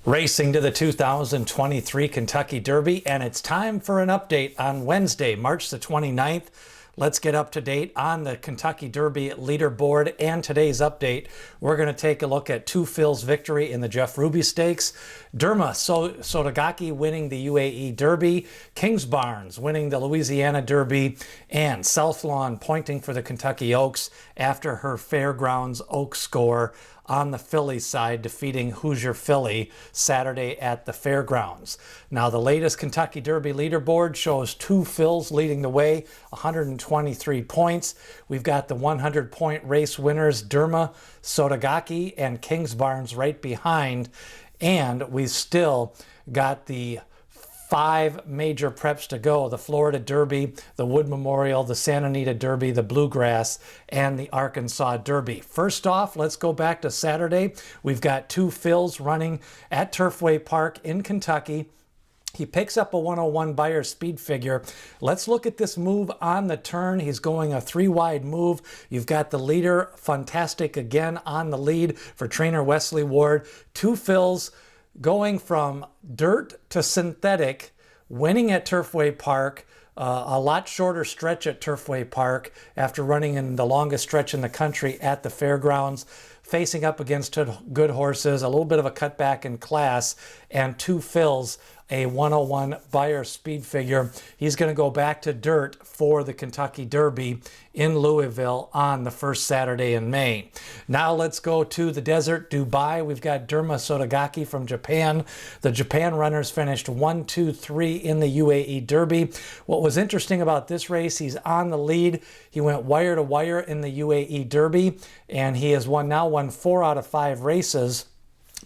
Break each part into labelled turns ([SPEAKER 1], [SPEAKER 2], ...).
[SPEAKER 1] Racing to the 2023 Kentucky Derby, and it's time for an update on Wednesday, March the 29th. Let's get up to date on the Kentucky Derby leaderboard and today's update. We're going to take a look at Two Phil's victory in the Jeff Ruby Stakes, Derma Sotagake winning the UAE Derby, Kingsbarns winning the Louisiana Derby, and South Lawn pointing for the Kentucky Oaks after her Fairgrounds Oaks score on the Philly side, defeating Hoosier Philly Saturday at the Fairgrounds. Now, the latest Kentucky Derby leaderboard shows Two Phil's leading the way, 123 points. We've got the 100-point race winners, Derma Sotagake and Kingsbarns right behind. And we've still got the 5 major preps to go: the Florida Derby, the Wood Memorial, the Santa Anita Derby, the Bluegrass, and the Arkansas Derby. First off, let's go back to Saturday. We've got Two Phil's running at Turfway Park in Kentucky. He picks up a 101 Beyer speed figure. Let's look at this move on the turn. He's going a 3-wide move. You've got the leader, Fantastic, again on the lead for trainer Wesley Ward. Two Phil's going from dirt to synthetic, winning at Turfway Park, a lot shorter stretch at Turfway Park after running in the longest stretch in the country at the Fairgrounds, facing up against good horses, a little bit of a cutback in class, and Two Phil's a 101 Beyer speed figure. He's going to go back to dirt for the Kentucky Derby in Louisville on the first Saturday in May. Now let's go to the desert, Dubai. We've got Derma Sotagake from Japan. The Japan runners finished 1, 2, 3 in the UAE Derby. What was interesting about this race, he's on the lead. He went wire to wire in the UAE Derby, and he has now won 4 out of 5 races.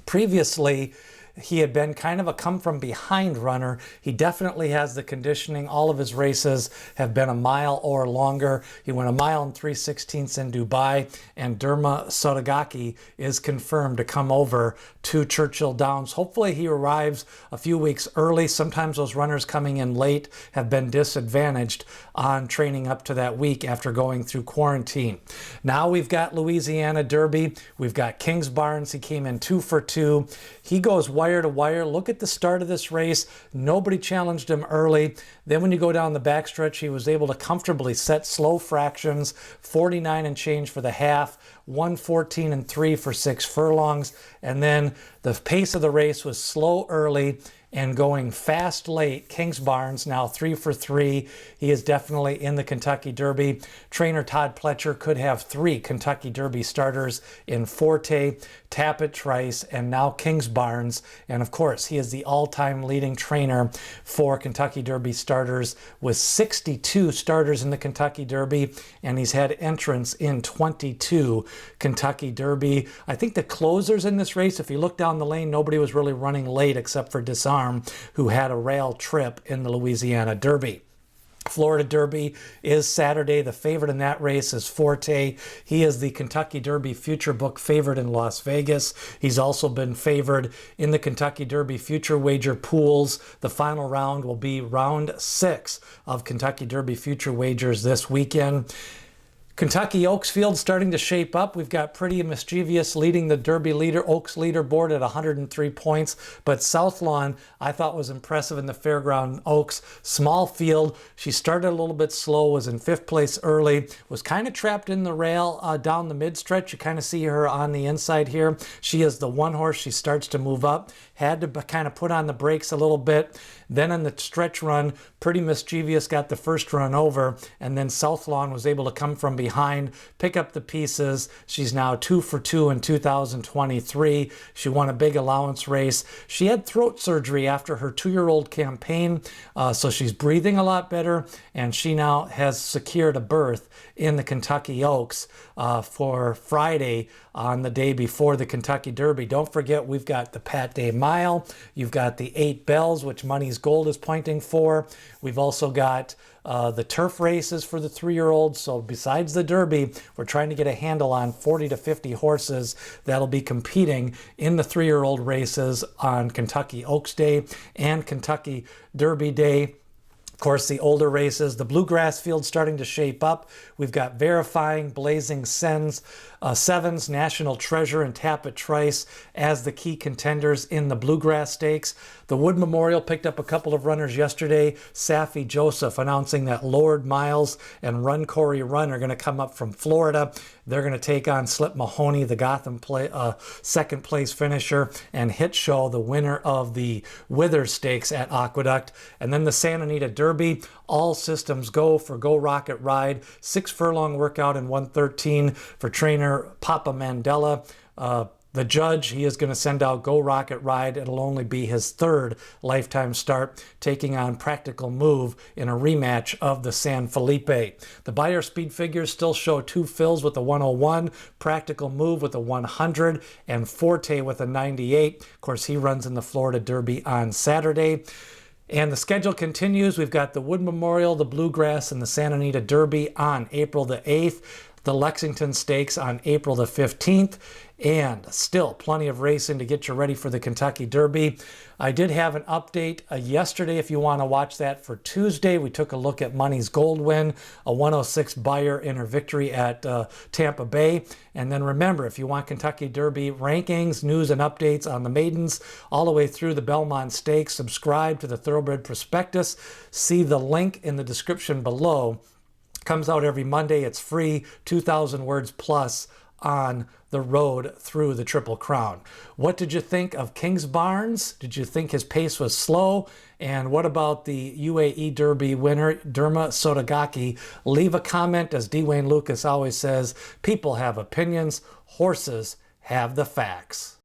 [SPEAKER 1] Previously, he had been kind of a come-from-behind runner. He definitely has the conditioning. All of his races have been a mile or longer. He went 1 mile and 3/16 in Dubai, and Derma Sotagake is confirmed to come over to Churchill Downs. Hopefully he arrives a few weeks early. Sometimes those runners coming in late have been disadvantaged on training up to that week after going through quarantine. Now we've got Louisiana Derby. We've got Kingsbarns. He came in 2 for 2. He goes wire to wire. Look at the start of this race. Nobody challenged him early. Then when you go down the backstretch, he was able to comfortably set slow fractions, 49 and change for the half, 1:14 and 3 for 6 furlongs. And then the pace of the race was slow early and going fast late. Kingsbarns now 3 for 3. He is definitely in the Kentucky Derby. Trainer Todd Pletcher could have 3 Kentucky Derby starters in Forte, Tappet, Trice, and now Kingsbarns. And of course, he is the all-time leading trainer for Kentucky Derby starters with 62 starters in the Kentucky Derby, and he's had entrants in 22 Kentucky Derby. I think the closers in this race, if you look down the lane, nobody was really running late except for Disarm, who had a rail trip in the Louisiana Derby. Florida Derby is Saturday. The favorite in that race is Forte. He is the Kentucky Derby Future Book favorite in Las Vegas. He's also been favored in the Kentucky Derby Future Wager pools. The final round will be round 6 of Kentucky Derby Future Wagers this weekend. Kentucky Oaks field starting to shape up. We've got Pretty Mischievous leading the Derby Oaks leaderboard at 103 points. But South Lawn, I thought, was impressive in the Fairground Oaks. Small field. She started a little bit slow, was in 5th place early, was kind of trapped in the rail down the mid-stretch. You kind of see her on the inside here. She is the one horse. She starts to move up. Had to kind of put on the brakes a little bit. Then in the stretch run, Pretty Mischievous got the first run over, and then South Lawn was able to come from behind, pick up the pieces. She's now 2 for 2 in 2023. She won a big allowance race. She had throat surgery after her 2-year-old campaign, so she's breathing a lot better, and she now has secured a berth in the Kentucky Oaks for Friday on the day before the Kentucky Derby. Don't forget, we've got the Pat Day Mile. You've got the 8 Bells, which Money's Gold is pointing for. We've also got the turf races for the 3-year-olds. So besides the Derby, we're trying to get a handle on 40 to 50 horses that'll be competing in the 3-year-old races on Kentucky Oaks Day and Kentucky Derby Day. Of course, the older races, the Bluegrass field starting to shape up. We've got Verifying, Blazing Sevens, National Treasure, and Tapit Trice as the key contenders in the Bluegrass Stakes. The Wood Memorial picked up a couple of runners yesterday. Safi Joseph announcing that Lord Miles and Run Corey Run are going to come up from Florida. They're going to take on Slip Mahoney, the Gotham second place finisher, and Hit Show, the winner of the Withers Stakes at Aqueduct. And then the Santa Anita Derby, all systems go for Go Rocket Ride. 6 furlong workout in 1:13 for trainer Papa Mandela. The judge, he is going to send out Go Rocket Ride. It'll only be his 3rd lifetime start, taking on Practical Move in a rematch of the San Felipe. The Beyer speed figures still show 2 fills with a 101, Practical Move with a 100, and Forte with a 98. Of course, he runs in the Florida Derby on Saturday. And the schedule continues. We've got the Wood Memorial, the Bluegrass, and the Santa Anita Derby on April the 8th. The Lexington Stakes on April the 15th, and still plenty of racing to get you ready for the Kentucky Derby. I did have an update yesterday if you want to watch that for Tuesday. We took a look at Money's Gold Win, a 106 Beyer in her victory at Tampa Bay. And then remember, if you want Kentucky Derby rankings, news, and updates on the maidens all the way through the Belmont Stakes, subscribe to the Thoroughbred Prospectus. See the link in the description below. Comes out every Monday. It's free, 2,000 words plus on the road through the Triple Crown. What did you think of Kingsbarns? Did you think his pace was slow? And what about the UAE Derby winner, Derma Sotagake? Leave a comment. As D. Wayne Lucas always says, people have opinions, horses have the facts.